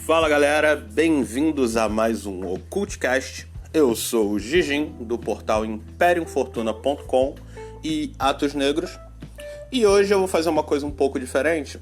Fala galera, bem-vindos a mais um Occultcast. Eu sou o Gigim, do portal imperiumfortuna.com e Atos Negros. E hoje eu vou fazer uma coisa um pouco diferente.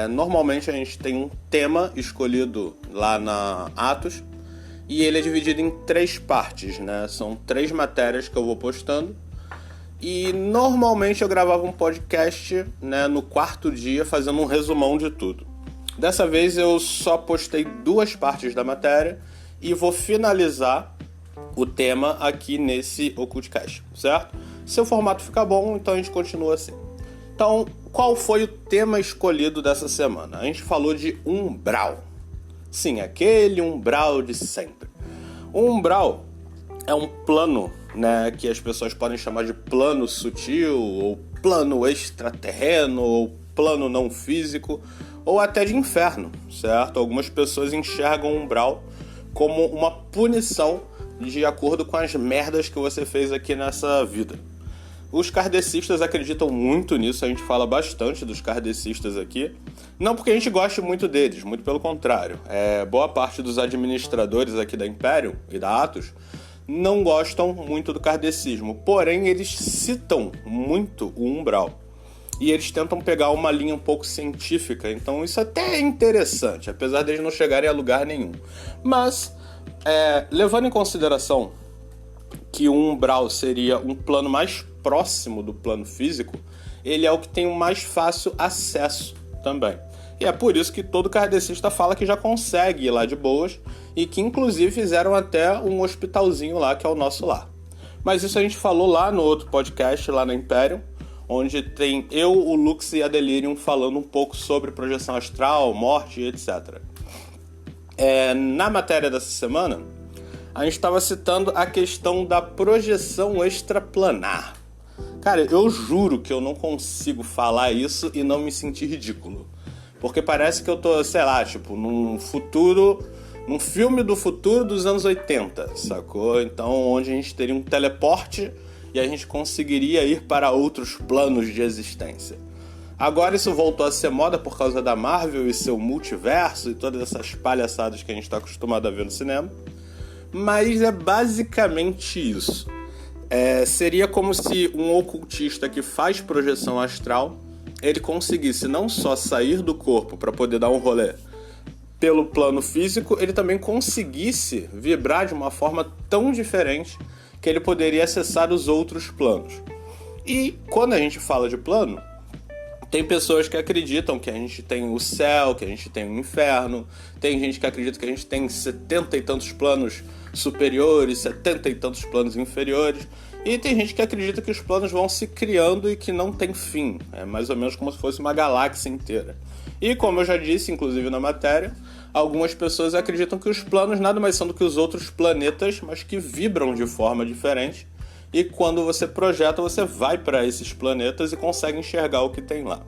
Normalmente a gente tem um tema escolhido lá na Atos e ele é dividido em 3 partes, né? São 3 matérias que eu vou postando. E normalmente eu gravava um podcast, né, no 4º dia fazendo um resumão de tudo. Dessa vez eu só postei 2 partes da matéria e vou finalizar o tema aqui nesse Occultcast, certo? Se o formato ficar bom, então a gente continua assim. Então, qual foi o tema escolhido dessa semana? A gente falou de umbral. Sim, aquele umbral de sempre. O umbral é um plano, né, que as pessoas podem chamar de plano sutil, ou plano extraterreno, ou plano não físico, ou até de inferno, certo? Algumas pessoas enxergam o umbral como uma punição de acordo com as merdas que você fez aqui nessa vida. Os kardecistas acreditam muito nisso, a gente fala bastante dos kardecistas aqui. Não porque a gente goste muito deles, muito pelo contrário. Boa parte dos administradores aqui da Imperium e da Atos não gostam muito do kardecismo, porém eles citam muito o umbral. E eles tentam pegar uma linha um pouco científica, então isso até é interessante, apesar de eles não chegarem a lugar nenhum. Mas, levando em consideração que o umbral seria um plano mais próximo do plano físico, ele é o que tem o mais fácil acesso também. E é por isso que todo kardecista fala que já consegue ir lá de boas e que inclusive fizeram até um hospitalzinho lá, que é o nosso lar. Mas isso a gente falou lá no outro podcast, lá na Imperium, onde tem eu, o Lux e a Delirium falando um pouco sobre projeção astral, morte e etc. Na matéria dessa semana, a gente estava citando a questão da projeção extraplanar. Cara, eu juro que eu não consigo falar isso e não me sentir ridículo. Porque parece que eu tô, sei lá, tipo, num filme do futuro dos anos 80, sacou? Então, onde a gente teria um teleporte e a gente conseguiria ir para outros planos de existência. Agora isso voltou a ser moda por causa da Marvel e seu multiverso e todas essas palhaçadas que a gente está acostumado a ver no cinema. Mas é basicamente isso. Seria como se um ocultista que faz projeção astral, ele conseguisse não só sair do corpo para poder dar um rolê pelo plano físico, ele também conseguisse vibrar de uma forma tão diferente que ele poderia acessar os outros planos. E quando a gente fala de plano, tem pessoas que acreditam que a gente tem o céu, que a gente tem o inferno, tem gente que acredita que a gente tem 70 e tantos planos superiores, 70 e tantos planos inferiores, e tem gente que acredita que os planos vão se criando e que não tem fim. É mais ou menos como se fosse uma galáxia inteira. E como eu já disse, inclusive na matéria, algumas pessoas acreditam que os planos nada mais são do que os outros planetas, mas que vibram de forma diferente. E quando você projeta, você vai para esses planetas e consegue enxergar o que tem lá.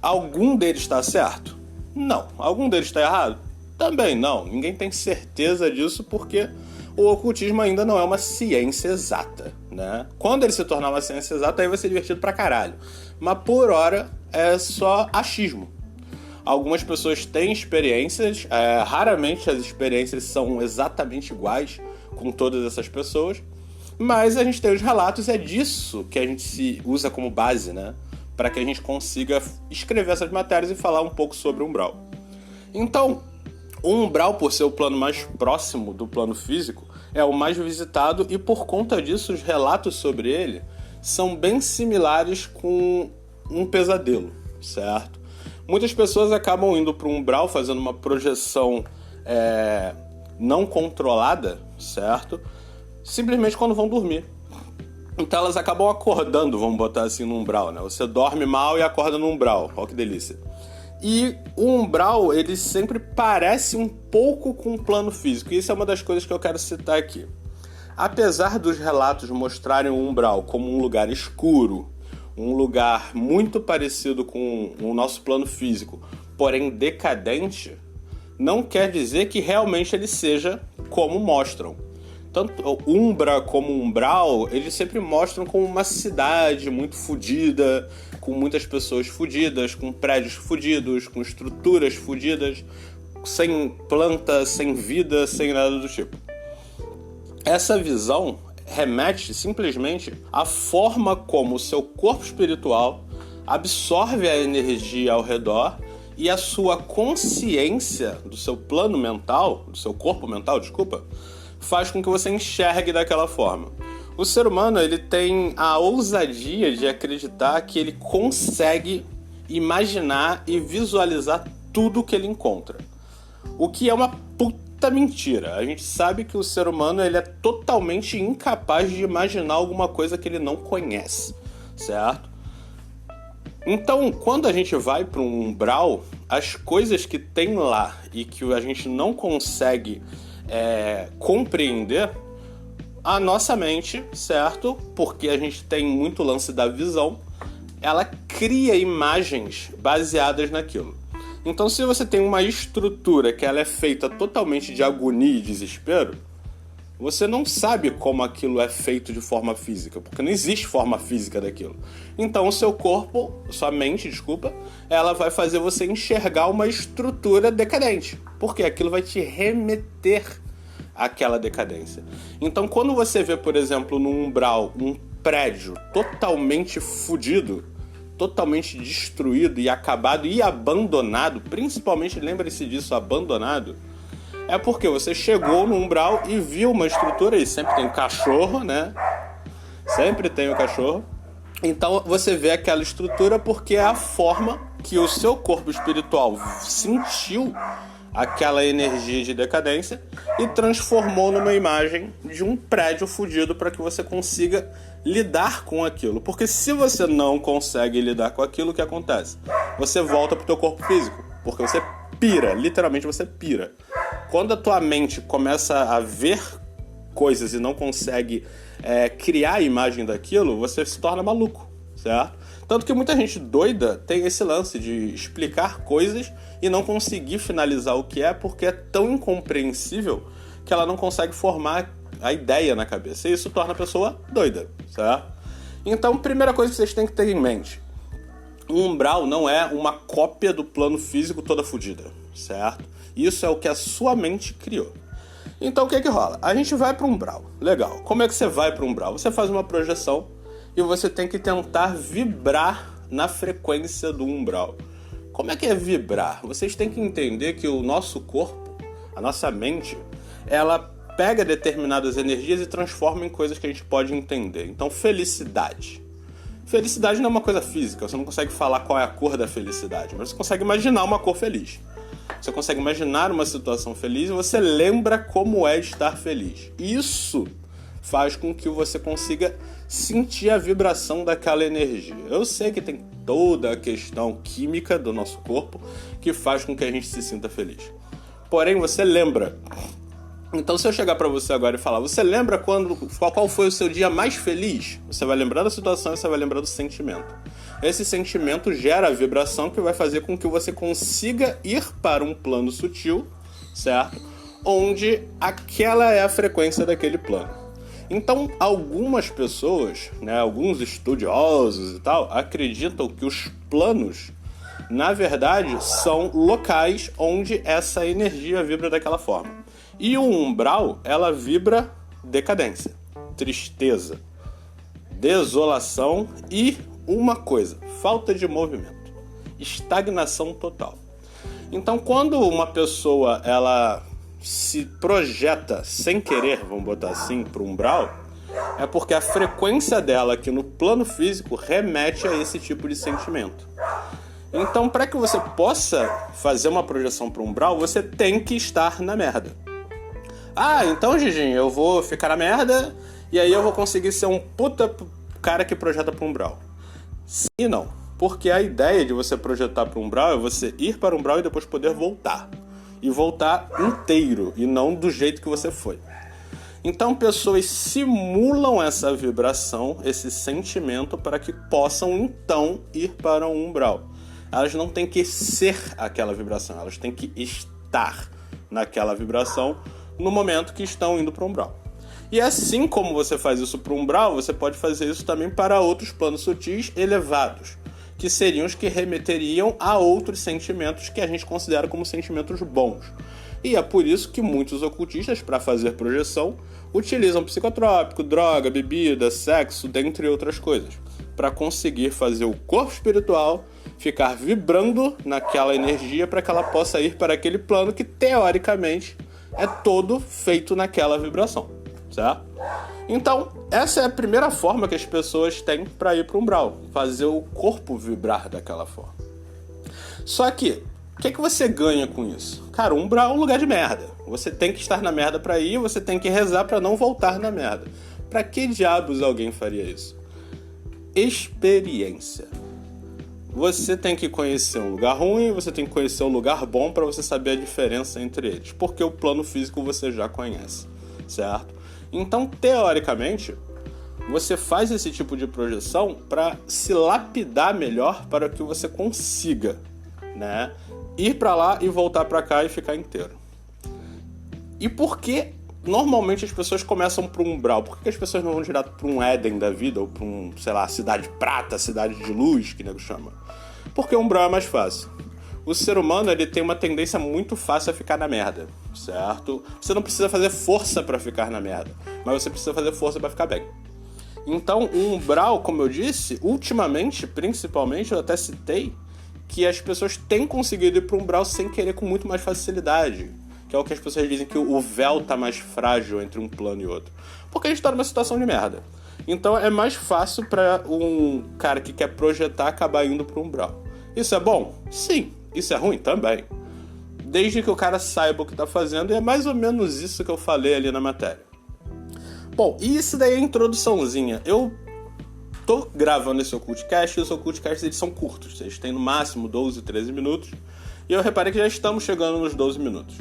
Algum deles está certo? Não. Algum deles está errado? Também não. Ninguém tem certeza disso porque o ocultismo ainda não é uma ciência exata, né? Quando ele se tornar uma ciência exata, aí vai ser divertido pra caralho. Mas por hora é só achismo. Algumas pessoas têm experiências, raramente as experiências são exatamente iguais com todas essas pessoas, mas a gente tem os relatos, é disso que a gente se usa como base, né? Para que a gente consiga escrever essas matérias e falar um pouco sobre o umbral. Então, o umbral, por ser o plano mais próximo do plano físico, é o mais visitado e por conta disso os relatos sobre ele são bem similares com um pesadelo, certo? Muitas pessoas acabam indo para o umbral fazendo uma projeção não controlada, certo? Simplesmente quando vão dormir. Então elas acabam acordando, vamos botar assim, no umbral, né? Você dorme mal e acorda no umbral, olha que delícia. E o umbral, ele sempre parece um pouco com o plano físico. E isso é uma das coisas que eu quero citar aqui. Apesar dos relatos mostrarem o umbral como um lugar escuro, um lugar muito parecido com o nosso plano físico, porém decadente, não quer dizer que realmente ele seja como mostram. Tanto Umbra como Umbral, eles sempre mostram como uma cidade muito fodida, com muitas pessoas fodidas, com prédios fodidos, com estruturas fodidas. sem planta, sem vida, sem nada do tipo. Essa visão remete simplesmente à forma como o seu corpo espiritual absorve a energia ao redor e a sua consciência do seu plano mental, do seu corpo mental, faz com que você enxergue daquela forma. O ser humano, ele tem a ousadia de acreditar que ele consegue imaginar e visualizar tudo que ele encontra. O que é uma puta mentira. A gente sabe que o ser humano, ele é totalmente incapaz de imaginar alguma coisa que ele não conhece, certo? Então, quando a gente vai para um umbral, as coisas que tem lá e que a gente não consegue compreender, a nossa mente, certo? Porque a gente tem muito lance da visão, ela cria imagens baseadas naquilo. Então, se você tem uma estrutura que ela é feita totalmente de agonia e desespero, você não sabe como aquilo é feito de forma física, porque não existe forma física daquilo. Então, o seu corpo, sua mente, ela vai fazer você enxergar uma estrutura decadente, porque aquilo vai te remeter àquela decadência. Então, quando você vê, por exemplo, no umbral, um prédio totalmente fodido, totalmente destruído e acabado e abandonado, principalmente, lembre-se disso, abandonado, é porque você chegou no umbral e viu uma estrutura, e sempre tem cachorro, né? Sempre tem o cachorro. Então você vê aquela estrutura porque é a forma que o seu corpo espiritual sentiu aquela energia de decadência e transformou numa imagem de um prédio fodido para que você consiga lidar com aquilo. Porque se você não consegue lidar com aquilo, o que acontece? Você volta pro teu corpo físico, porque você pira, literalmente você pira. Quando a tua mente começa a ver coisas e não consegue criar a imagem daquilo, você se torna maluco, certo? Tanto que muita gente doida tem esse lance de explicar coisas e não conseguir finalizar o que é, porque é tão incompreensível que ela não consegue formar a ideia na cabeça. E isso torna a pessoa doida, certo? Então, primeira coisa que vocês têm que ter em mente: um umbral não é uma cópia do plano físico toda fodida, certo? Isso é o que a sua mente criou. Então, o que rola? A gente vai para um umbral. Legal. Como é que você vai para um umbral? Você faz uma projeção e você tem que tentar vibrar na frequência do umbral. Como é que é vibrar? Vocês têm que entender que o nosso corpo, a nossa mente, ela pega determinadas energias e transforma em coisas que a gente pode entender. Então, felicidade. Felicidade não é uma coisa física, você não consegue falar qual é a cor da felicidade, mas você consegue imaginar uma cor feliz. Você consegue imaginar uma situação feliz e você lembra como é estar feliz. Isso faz com que você consiga sentir a vibração daquela energia. Eu sei que tem toda a questão química do nosso corpo que faz com que a gente se sinta feliz. Porém, você lembra. Então, se eu chegar pra você agora e falar, você lembra qual foi o seu dia mais feliz? Você vai lembrar da situação e você vai lembrar do sentimento. Esse sentimento gera a vibração que vai fazer com que você consiga ir para um plano sutil, certo? Onde aquela é a frequência daquele plano. Então, algumas pessoas, né, alguns estudiosos e tal, acreditam que os planos, na verdade, são locais onde essa energia vibra daquela forma. E o umbral, ela vibra decadência, tristeza, desolação e uma coisa, falta de movimento, estagnação total. Então, quando uma pessoa ela se projeta sem querer, vamos botar assim, para o umbral, é porque a frequência dela aqui no plano físico remete a esse tipo de sentimento. Então, para que você possa fazer uma projeção para o umbral, você tem que estar na merda. Ah, então, Giginho, eu vou ficar na merda e aí eu vou conseguir ser um puta cara que projeta para o umbral. Sim e não. Porque a ideia de você projetar para o umbral é você ir para o umbral e depois poder voltar. E voltar inteiro, e não do jeito que você foi. Então, pessoas simulam essa vibração, esse sentimento, para que possam, então, ir para um umbral. Elas não têm que ser aquela vibração, elas têm que estar naquela vibração no momento que estão indo para o umbral. E assim como você faz isso para o umbral, você pode fazer isso também para outros planos sutis elevados, que seriam os que remeteriam a outros sentimentos que a gente considera como sentimentos bons. E é por isso que muitos ocultistas, para fazer projeção, utilizam psicotrópico, droga, bebida, sexo, dentre outras coisas, para conseguir fazer o corpo espiritual ficar vibrando naquela energia para que ela possa ir para aquele plano que, teoricamente, é todo feito naquela vibração, certo? Então, essa é a primeira forma que as pessoas têm para ir para o umbral, fazer o corpo vibrar daquela forma. Só que, o que você ganha com isso? Cara, o umbral é um lugar de merda. Você tem que estar na merda para ir, você tem que rezar para não voltar na merda. Para que diabos alguém faria isso? Experiência. Você tem que conhecer um lugar ruim, você tem que conhecer um lugar bom para você saber a diferença entre eles, porque o plano físico você já conhece, certo? Então, teoricamente, você faz esse tipo de projeção para se lapidar melhor para que você consiga, né, ir para lá e voltar para cá e ficar inteiro. E por que normalmente as pessoas começam para um umbral? Por que as pessoas não vão direto para um Éden da vida ou para um, sei lá, cidade prata, cidade de luz, que o nego chama? Porque o umbral é mais fácil. O ser humano, ele tem uma tendência muito fácil a ficar na merda, certo? Você não precisa fazer força para ficar na merda, mas você precisa fazer força para ficar bem. Então, o umbral, como eu disse, ultimamente, principalmente, eu até citei que as pessoas têm conseguido ir para o umbral sem querer com muito mais facilidade. Que é o que as pessoas dizem que o véu tá mais frágil entre um plano e outro. Porque a gente tá numa situação de merda. Então é mais fácil para um cara que quer projetar acabar indo pro umbral. Isso é bom? Sim. Isso é ruim? Também. Desde que o cara saiba o que tá fazendo, e é mais ou menos isso que eu falei ali na matéria. Bom, e isso daí é a introduçãozinha. Eu tô gravando esse Occultcast, e os Occultcasts eles são curtos. Eles têm no máximo 12, 13 minutos. E eu reparei que já estamos chegando nos 12 minutos.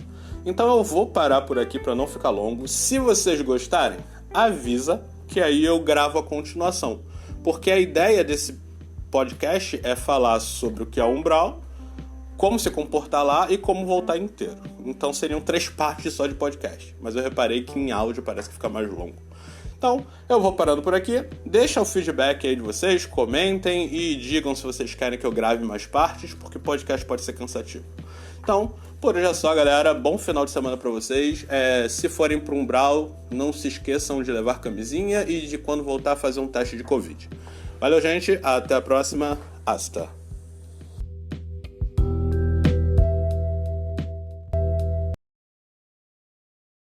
Então eu vou parar por aqui para não ficar longo. Se vocês gostarem, avisa que aí eu gravo a continuação. Porque a ideia desse podcast é falar sobre o que é o umbral, como se comportar lá e como voltar inteiro. Então seriam 3 partes só de podcast. Mas eu reparei que em áudio parece que fica mais longo. Então eu vou parando por aqui. Deixa o feedback aí de vocês, comentem e digam se vocês querem que eu grave mais partes, porque podcast pode ser cansativo. Então, por hoje é só, galera. Bom final de semana pra vocês. Se forem pro umbral, não se esqueçam de levar camisinha e de quando voltar fazer um teste de Covid. Valeu, gente. Até a próxima. Hasta.